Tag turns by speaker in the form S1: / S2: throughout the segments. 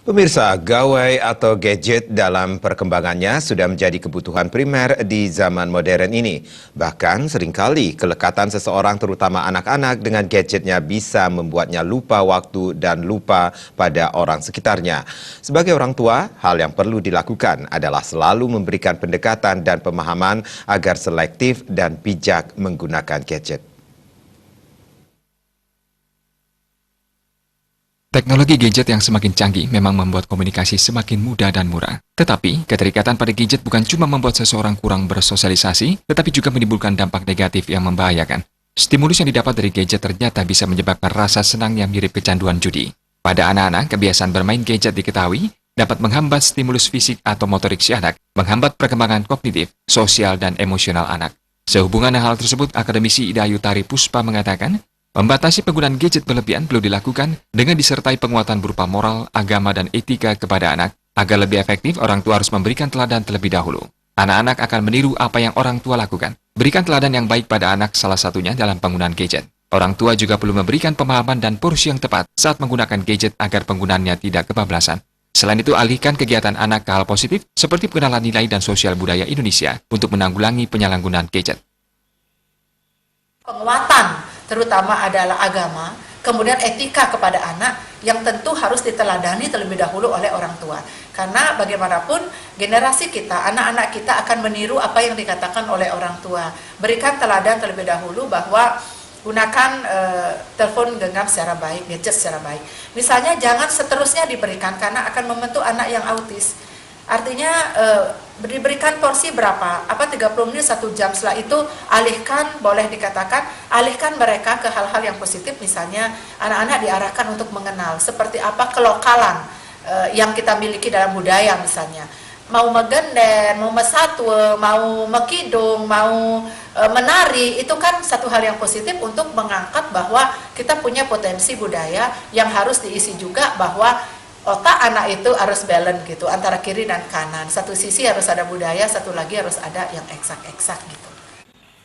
S1: Pemirsa, gawai atau gadget dalam perkembangannya sudah menjadi kebutuhan primer di zaman modern ini. Bahkan seringkali kelekatan seseorang terutama anak-anak dengan gadgetnya bisa membuatnya lupa waktu dan lupa pada orang sekitarnya. Sebagai orang tua, hal yang perlu dilakukan adalah selalu memberikan pendekatan dan pemahaman agar selektif dan bijak menggunakan gadget.
S2: Teknologi gadget yang semakin canggih memang membuat komunikasi semakin mudah dan murah. Tetapi, keterikatan pada gadget bukan cuma membuat seseorang kurang bersosialisasi, tetapi juga menimbulkan dampak negatif yang membahayakan. Stimulus yang didapat dari gadget ternyata bisa menyebabkan rasa senang yang mirip kecanduan judi. Pada anak-anak, kebiasaan bermain gadget diketahui dapat menghambat stimulus fisik atau motorik si anak, menghambat perkembangan kognitif, sosial, dan emosional anak. Sehubungan dengan hal tersebut, akademisi Ida Ayu Tari Puspa mengatakan, membatasi penggunaan gadget berlebihan perlu dilakukan dengan disertai penguatan berupa moral, agama, dan etika kepada anak. Agar lebih efektif, orang tua harus memberikan teladan terlebih dahulu. Anak-anak akan meniru apa yang orang tua lakukan. Berikan teladan yang baik pada anak salah satunya dalam penggunaan gadget. Orang tua juga perlu memberikan pemahaman dan porsi yang tepat saat menggunakan gadget agar penggunaannya tidak kebablasan. Selain itu, alihkan kegiatan anak ke hal positif seperti pengenalan nilai dan sosial budaya Indonesia untuk menanggulangi penyalahgunaan gadget.
S3: Penguatan terutama adalah agama, kemudian etika kepada anak yang tentu harus diteladani terlebih dahulu oleh orang tua. Karena bagaimanapun generasi kita, anak-anak kita akan meniru apa yang dikatakan oleh orang tua. Berikan teladan terlebih dahulu bahwa gunakan telepon genggam secara baik, gadget secara baik. Misalnya jangan seterusnya diberikan karena akan membentuk anak yang autis. Artinya diberikan porsi berapa? 30 menit, 1 jam. Setelah itu alihkan, boleh dikatakan, alihkan mereka ke hal-hal yang positif. Misalnya anak-anak diarahkan untuk mengenal seperti apa kelokalan yang kita miliki dalam budaya misalnya. Mau megenden, mau mesatwe, mau mekidung, mau menari, itu kan satu hal yang positif untuk mengangkat bahwa kita punya potensi budaya yang harus diisi juga bahwa otak anak itu harus balance gitu antara kiri dan kanan. Satu sisi harus ada budaya, satu lagi harus ada yang eksak-eksak gitu.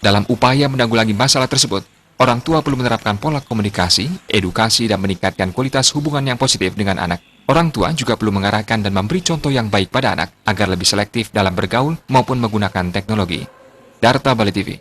S2: Dalam upaya menanggulangi masalah tersebut, orang tua perlu menerapkan pola komunikasi, edukasi, dan meningkatkan kualitas hubungan yang positif dengan anak. Orang tua juga perlu mengarahkan dan memberi contoh yang baik pada anak agar lebih selektif dalam bergaul maupun menggunakan teknologi. Darta Bali TV.